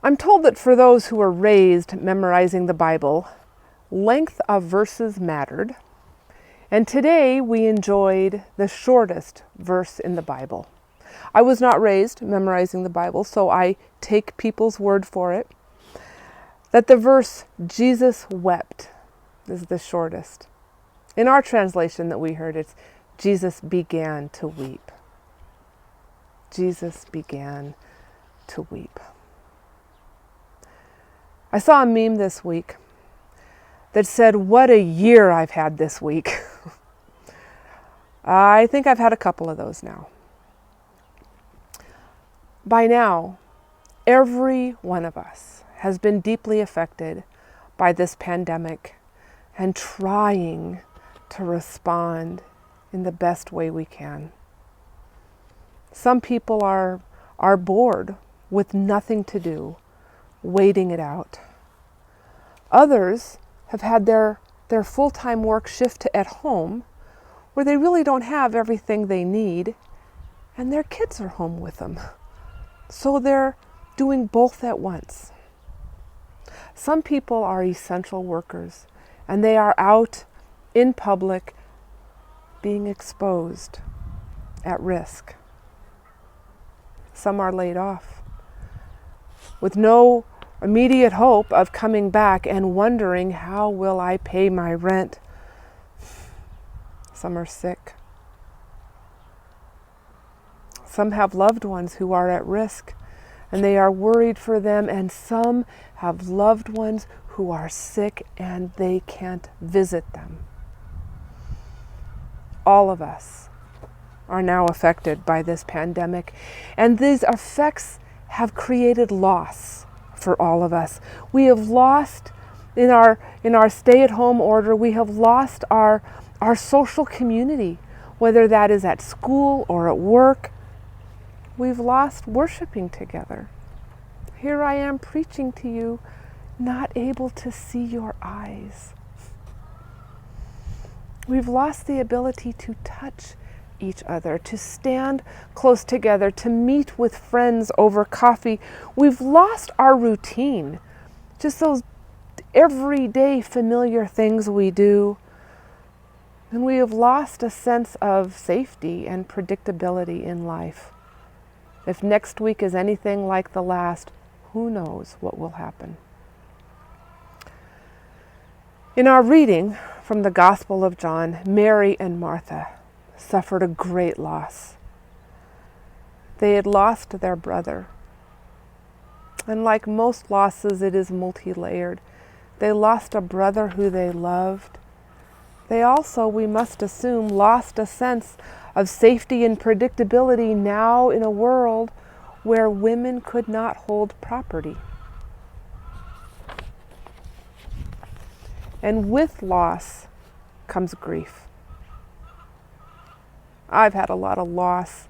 I'm told that for those who were raised memorizing the Bible, length of verses mattered, and today we enjoyed the shortest verse in the Bible. I was not raised memorizing the Bible, so I take people's word for it, that the verse, Jesus wept, is the shortest. In our translation that we heard, it's Jesus began to weep. Jesus began to weep. I saw a meme this week that said, "What a year I've had this week." I think I've had a couple of those now. By now, every one of us has been deeply affected by this pandemic and trying to respond in the best way we can. Some people are bored with nothing to do, waiting it out. Others have had their full-time work shift to at home, where they really don't have everything they need, and their kids are home with them. So they're doing both at once. Some people are essential workers, and they are out in public being exposed, at risk. Some are laid off with no immediate hope of coming back and wondering, how will I pay my rent? Some are sick. Some have loved ones who are at risk, and they are worried for them, and some have loved ones who are sick and they can't visit them. All of us are now affected by this pandemic, and these effects have created loss for all of us. We have lost, in our stay-at-home order, we have lost our social community, whether that is at school or at work. We've lost worshiping together. Here I am preaching to you, not able to see your eyes. We've lost the ability to touch each other, to stand close together, to meet with friends over coffee. We've lost our routine, just those everyday familiar things we do. And we have lost a sense of safety and predictability in life. If next week is anything like the last, who knows what will happen? In our reading from the Gospel of John, Mary and Martha suffered a great loss. They had lost their brother. And like most losses, it is multi-layered. They lost a brother who they loved. They also, we must assume, lost a sense of safety and predictability now in a world where women could not hold property. And with loss comes grief. I've had a lot of loss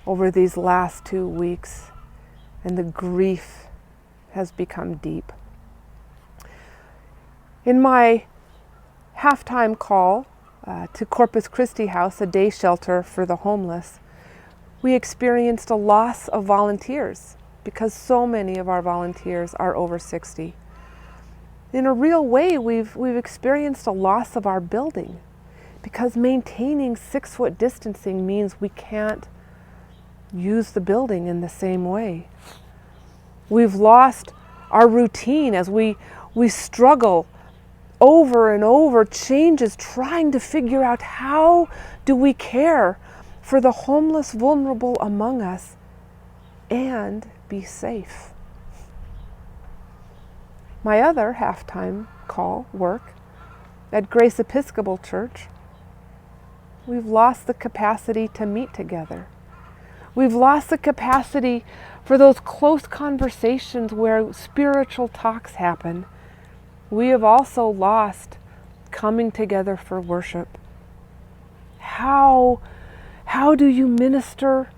over these last 2 weeks, and the grief has become deep. In my halftime call to Corpus Christi House, a day shelter for the homeless, we experienced a loss of volunteers because so many of our volunteers are over 60. In a real way, we've experienced a loss of our building because maintaining 6-foot distancing means we can't use the building in the same way. We've lost our routine as we struggle over and over, changes, trying to figure out how do we care for the homeless, vulnerable among us and be safe. My other halftime call work at Grace Episcopal Church, we've lost the capacity to meet together. We've lost the capacity for those close conversations where spiritual talks happen. We have also lost coming together for worship. How do you minister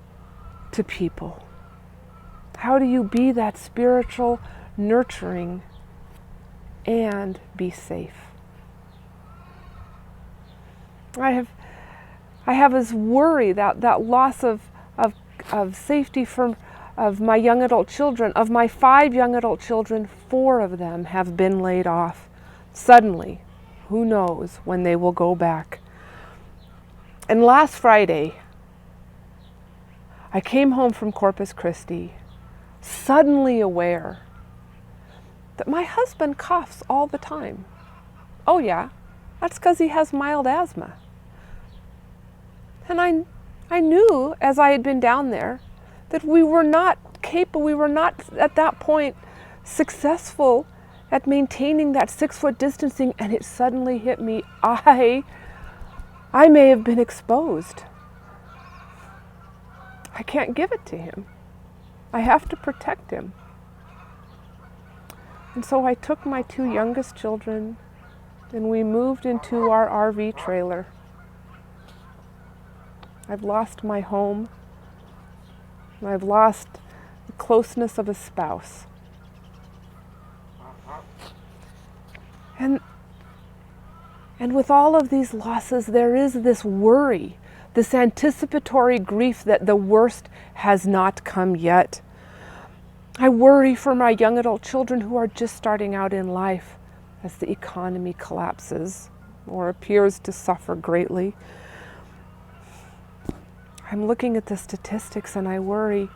to people? How do you be that spiritual nurturing and be safe? I have this worry that loss of safety from of my young adult children, of my 5 young adult children, 4 of them have been laid off. Suddenly, who knows when they will go back. And last Friday, I came home from Corpus Christi, suddenly aware that my husband coughs all the time. Oh yeah, that's because he has mild asthma. And I knew as I had been down there that we were not at that point successful at maintaining that 6-foot distancing, and it suddenly hit me. I may have been exposed. I can't give it to him. I have to protect him. And so I took my 2 youngest children and we moved into our RV trailer. I've lost my home. I've lost the closeness of a spouse. And with all of these losses, there is this worry, this anticipatory grief that the worst has not come yet. I worry for my young adult children who are just starting out in life as the economy collapses or appears to suffer greatly. I'm looking at the statistics and I worry,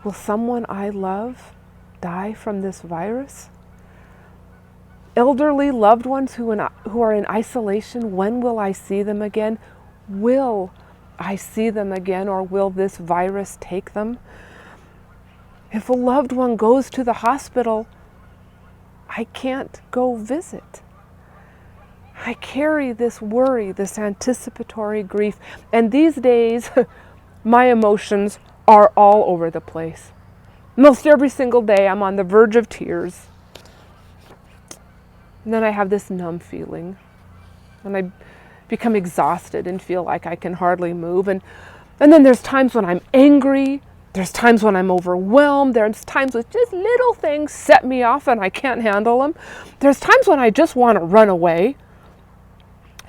will someone I love die from this virus? Elderly loved ones who are in isolation, when will I see them again? Will I see them again, or will this virus take them? If a loved one goes to the hospital, I can't go visit. I carry this worry, this anticipatory grief, and these days my emotions are all over the place. Most every single day I'm on the verge of tears. And then I have this numb feeling, and I become exhausted and feel like I can hardly move. And then there's times when I'm angry, there's times when I'm overwhelmed, there's times when just little things set me off and I can't handle them. There's times when I just want to run away.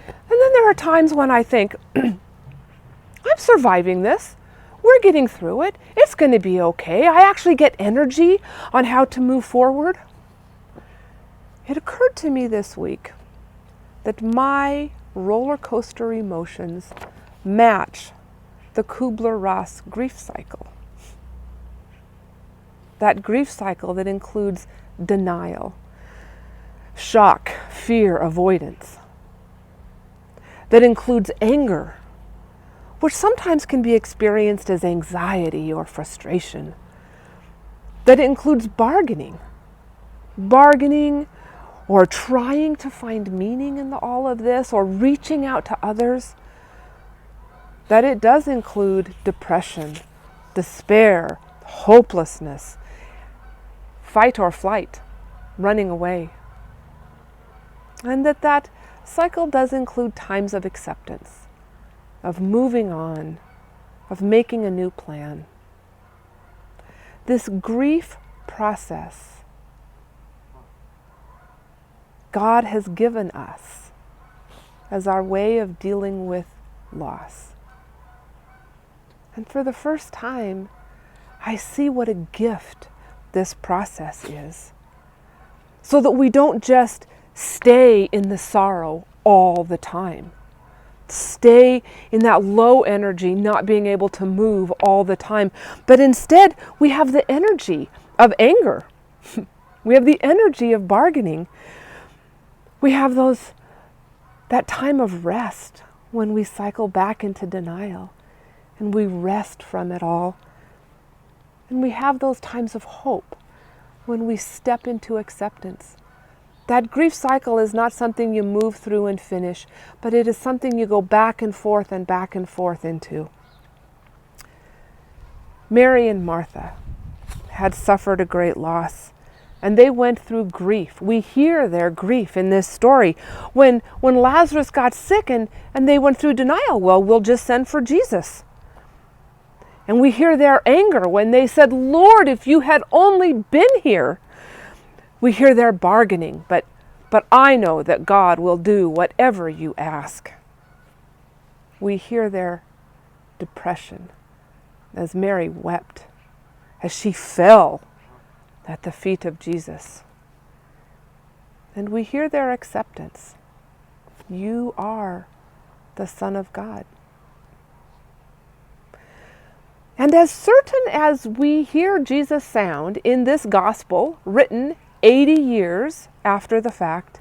And then there are times when I think, I'm surviving this. We're getting through it. It's going to be okay. I actually get energy on how to move forward. It occurred to me this week that my roller coaster emotions match the Kubler-Ross grief cycle. That grief cycle that includes denial, shock, fear, avoidance. That includes anger, which sometimes can be experienced as anxiety or frustration. That includes bargaining or trying to find meaning in all of this, or reaching out to others. That it does include depression, despair, hopelessness, fight or flight, running away. And that cycle does include times of acceptance, of moving on, of making a new plan. This grief process God has given us as our way of dealing with loss. And for the first time, I see what a gift this process is, so that we don't just stay in the sorrow all the time, stay in that low energy, not being able to move all the time, but instead we have the energy of anger. We have the energy of bargaining. We have that time of rest when we cycle back into denial and we rest from it all. And we have those times of hope when we step into acceptance. That grief cycle is not something you move through and finish, but it is something you go back and forth into. Mary and Martha had suffered a great loss, and they went through grief. We hear their grief in this story. When Lazarus got sick and they went through denial, well, we'll just send for Jesus. And we hear their anger when they said, Lord, if you had only been here. We hear their bargaining, but I know that God will do whatever you ask. We hear their depression as Mary wept as she fell at the feet of Jesus. And we hear their acceptance. You are the Son of God. And as certain as we hear Jesus sound in this gospel, written 80 years after the fact,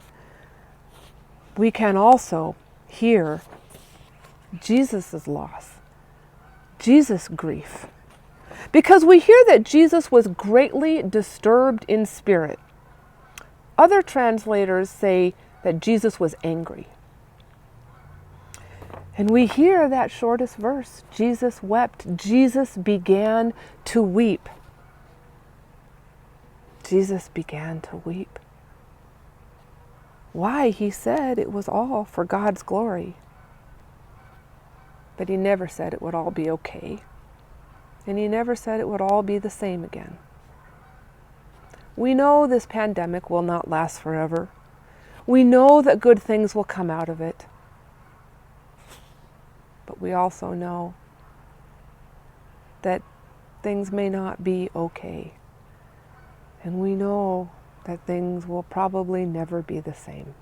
we can also hear Jesus' loss, Jesus' grief. Because we hear that Jesus was greatly disturbed in spirit. Other translators say that Jesus was angry. And we hear that shortest verse, Jesus wept. Jesus began to weep. Jesus began to weep. Why? He said it was all for God's glory. But he never said it would all be okay. And he never said it would all be the same again. We know this pandemic will not last forever. We know that good things will come out of it. But we also know that things may not be okay. And we know that things will probably never be the same.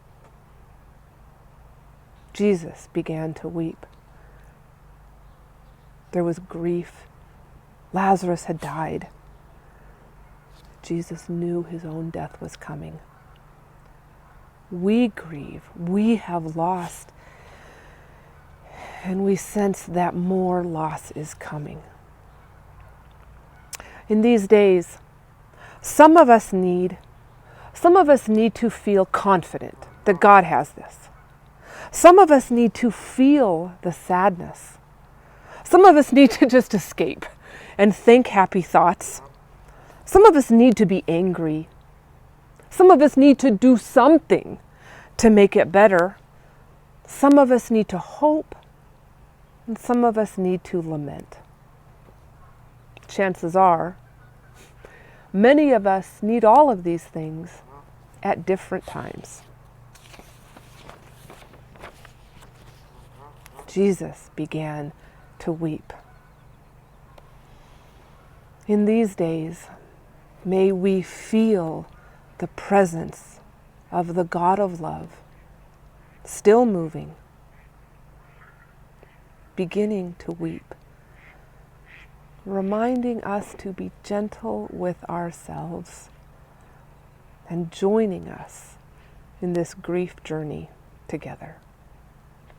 Jesus began to weep. There was grief. Lazarus had died. Jesus knew his own death was coming. We grieve. We have lost. And we sense that more loss is coming. In these days, some of us need to feel confident that God has this. Some of us need to feel the sadness. Some of us need to just escape and think happy thoughts. Some of us need to be angry. Some of us need to do something to make it better. Some of us need to hope. And some of us need to lament. Chances are, many of us need all of these things at different times. Jesus began to weep. In these days, may we feel the presence of the God of love, still moving, beginning to weep, reminding us to be gentle with ourselves and joining us in this grief journey together.